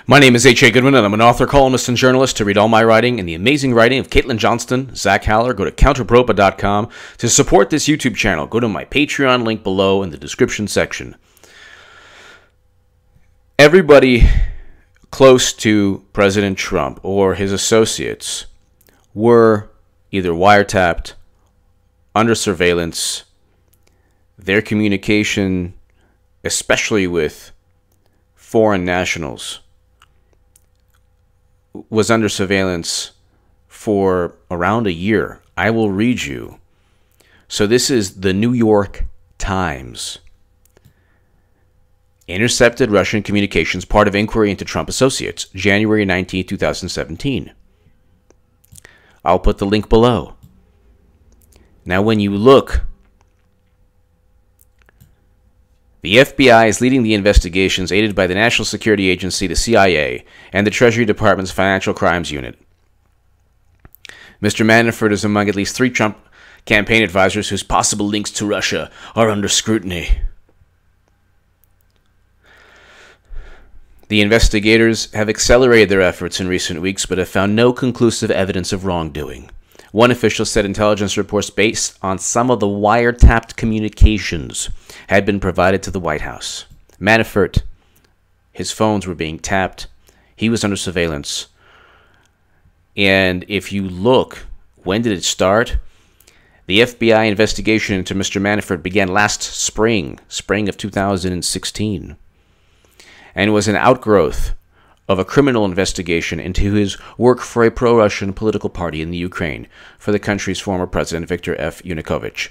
My name is H.A. Goodman, and I'm an author, columnist, and journalist. To read all my writing and the amazing writing of Caitlin Johnston, Zach Haller, go to counterpropa.com. To support this YouTube channel, go to my Patreon link below in the description section. Everybody close to President Trump or his associates were either wiretapped, under surveillance. Their communication, especially with foreign nationals, was under surveillance for around a year. I will read you. So this is the New York Times. Intercepted Russian communications, part of inquiry into Trump associates, January 19, 2017. I'll put the link below. Now when you look, the FBI is leading the investigations aided by the National Security Agency, the CIA, and the Treasury Department's Financial Crimes Unit. Mr. Manafort is among at least 3 Trump campaign advisors whose possible links to Russia are under scrutiny. The investigators have accelerated their efforts in recent weeks, but have found no conclusive evidence of wrongdoing. One official said intelligence reports based on some of the wiretapped communications had been provided to the White House. Manafort, his phones were being tapped. He was under surveillance. And if you look, when did it start? The FBI investigation into Mr. Manafort began last spring of 2016, and was an outgrowth of a criminal investigation into his work for a pro-Russian political party in the Ukraine for the country's former president, Viktor F. Yanukovych.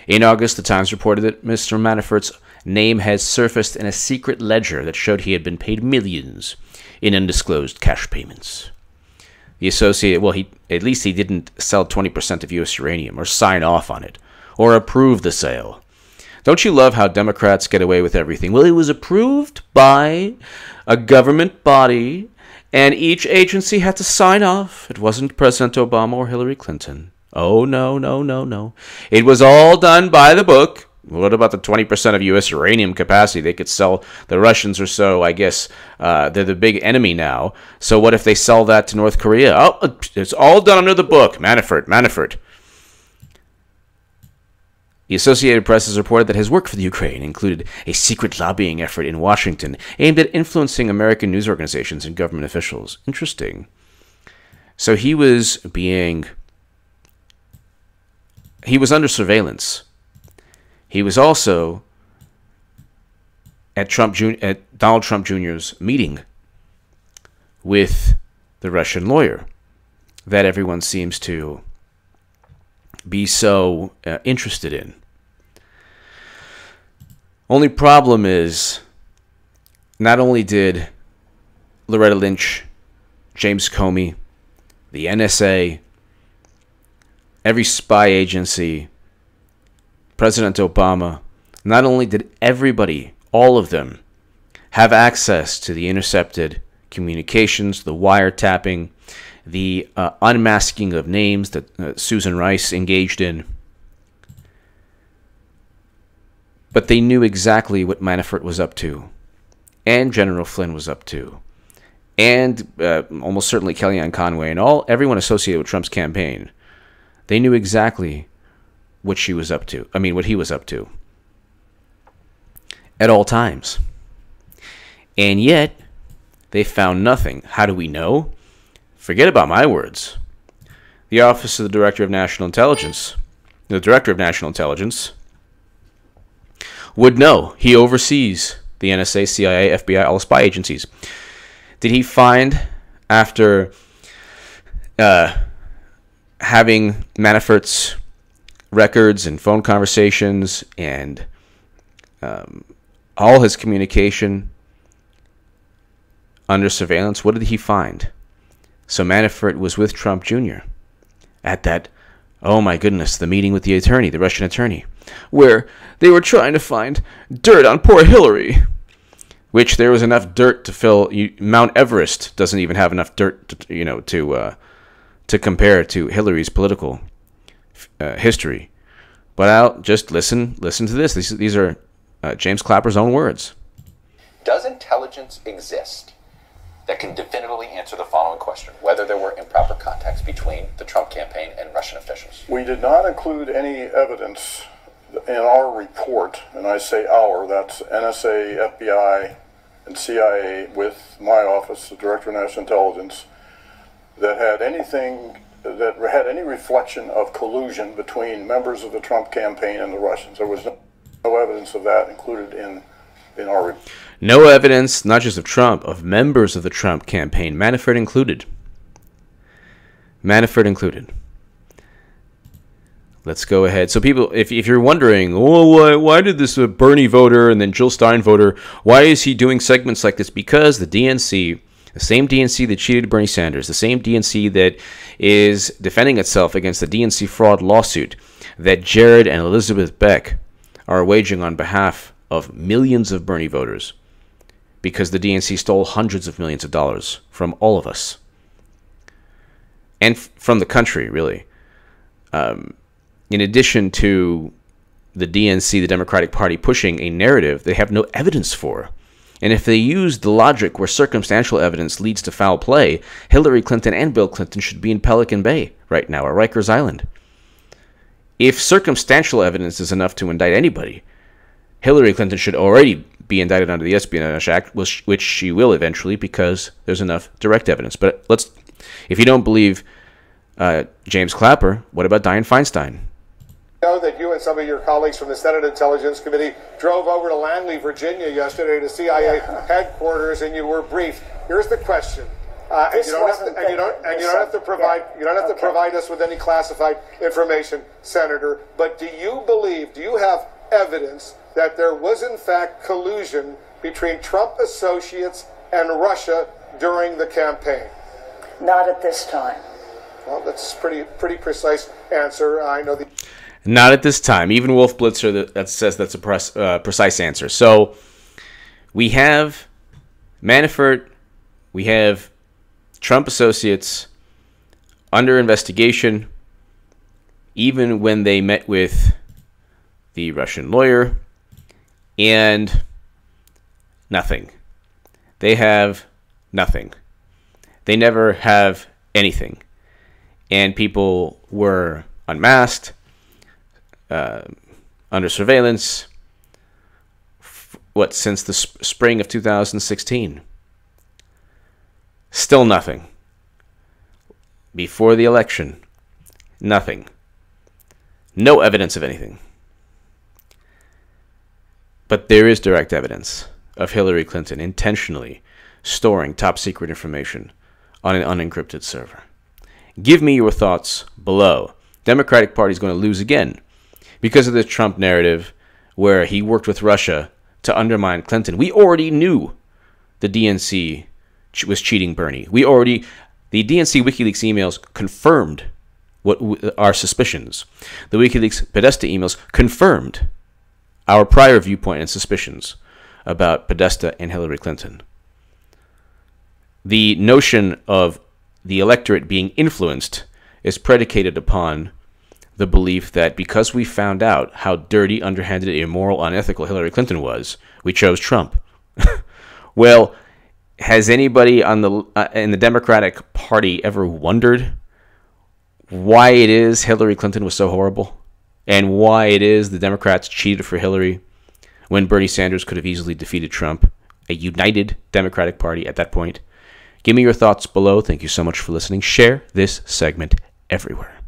In August, the Times reported that Mr. Manafort's name has surfaced in a secret ledger that showed he had been paid millions in undisclosed cash payments. The associate, well, at least he didn't sell 20% of U.S. uranium or sign off on it or approve the sale. Don't you love how Democrats get away with everything? Well, it was approved by a government body, and each agency had to sign off. It wasn't President Obama or Hillary Clinton. Oh, no, no, no, no. It was all done by the book. What about the 20% of U.S. uranium capacity they could sell? The Russians or so, I guess, they're the big enemy now. So what if they sell that to North Korea? Oh, it's all done under the book. Manafort. The Associated Press has reported that his work for the Ukraine included a secret lobbying effort in Washington aimed at influencing American news organizations and government officials. Interesting. So he was under surveillance. He was also at Donald Trump Jr.'s meeting with the Russian lawyer that everyone seems to be so interested in. Only problem is, not only did Loretta Lynch, James Comey, the NSA, every spy agency, President Obama, not only did everybody, all of them, have access to the intercepted communications, the wiretapping, the unmasking of names that Susan Rice engaged in, but they knew exactly what Manafort was up to, and General Flynn was up to, and almost certainly Kellyanne Conway and everyone associated with Trump's campaign. They knew exactly what she was up to. I mean, what he was up to at all times. And yet, they found nothing. How do we know? Forget about my words. The Office of the Director of National Intelligence, would know. He oversees the NSA, CIA, FBI, all spy agencies. Did he find, after having Manafort's records and phone conversations and all his communication under surveillance, what did he find? So Manafort was with Trump Jr. at that, oh my goodness, the meeting with the attorney, the Russian attorney, where they were trying to find dirt on poor Hillary, which there was enough dirt to fill. Mount Everest doesn't even have enough dirt to compare to Hillary's political history. But I'll just listen to this. These are James Clapper's own words. Does intelligence exist that can definitively answer the following question: whether there were improper contacts between the Trump campaign and Russian officials. We did not include any evidence in our report, and I say our, that's NSA, FBI, and CIA with my office, the Director of National Intelligence, that had any reflection of collusion between members of the Trump campaign and the Russians. There was no evidence of that included in our report. No evidence, not just of Trump, of members of the Trump campaign, Manafort included. Manafort included. Let's go ahead. So people, if you're wondering, oh, why did this Bernie voter and then Jill Stein voter, why is he doing segments like this? Because the DNC, the same DNC that cheated Bernie Sanders, the same DNC that is defending itself against the DNC fraud lawsuit that Jared and Elizabeth Beck are waging on behalf of millions of Bernie voters, because the DNC stole hundreds of millions of dollars from all of us. And from the country, really. In addition to the DNC, the Democratic Party, pushing a narrative they have no evidence for. And if they use the logic where circumstantial evidence leads to foul play, Hillary Clinton and Bill Clinton should be in Pelican Bay right now, or Rikers Island. If circumstantial evidence is enough to indict anybody, Hillary Clinton should already be indicted under the Espionage Act, which she will eventually, because there's enough direct evidence. But if you don't believe James Clapper, what about Dianne Feinstein? Know that you and some of your colleagues from the Senate Intelligence Committee drove over to Langley, Virginia yesterday to CIA headquarters, and you were briefed. Here's the question. You don't have to provide us with any classified information, Senator, but do you have evidence that there was in fact collusion between Trump associates and Russia during the campaign? Not at this time. Well, that's a pretty precise answer. I know the... Not at this time. Even Wolf Blitzer that says that's a precise answer. So we have Manafort, we have Trump associates under investigation, even when they met with the Russian lawyer, and nothing. They have nothing. They never have anything. And people were unmasked, under surveillance, since the spring of 2016. Still nothing. Before the election, nothing. No evidence of anything. But there is direct evidence of Hillary Clinton intentionally storing top secret information on an unencrypted server. Give me your thoughts below. Democratic Party is going to lose again because of this Trump narrative where he worked with Russia to undermine Clinton. We already knew the DNC was cheating Bernie. The DNC WikiLeaks emails confirmed our suspicions. The WikiLeaks Podesta emails confirmed our prior viewpoint and suspicions about Podesta and Hillary Clinton. The notion of the electorate being influenced is predicated upon the belief that because we found out how dirty, underhanded, immoral, unethical Hillary Clinton was, we chose Trump. Well, has anybody in the Democratic Party ever wondered why it is Hillary Clinton was so horrible? And why it is the Democrats cheated for Hillary when Bernie Sanders could have easily defeated Trump? A united Democratic Party at that point. Give me your thoughts below. Thank you so much for listening. Share this segment everywhere.